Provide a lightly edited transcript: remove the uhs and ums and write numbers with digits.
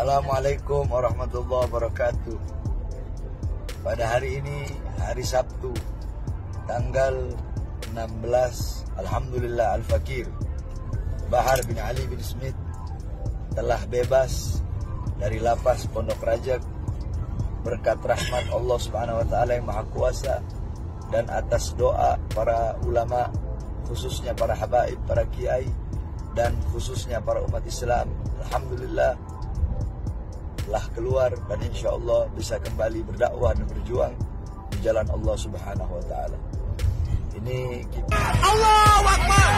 Assalamualaikum warahmatullahi wabarakatuh. Pada hari ini, hari Sabtu, tanggal 16, Alhamdulillah Al-Fakir, Bahar bin Ali bin Smith telah bebas dari lapas Pondok Rajak berkat rahmat Allah Subhanahu wa Ta'ala yang Maha Kuasa dan atas doa para ulama, khususnya para habaib, para kiai, dan khususnya para umat Islam. Alhamdulillah telah keluar dan insya Allah bisa kembali berdakwah dan berjuang di jalan Allah Subhanahu wa Ta'ala. Ini kita Allahu Akbar.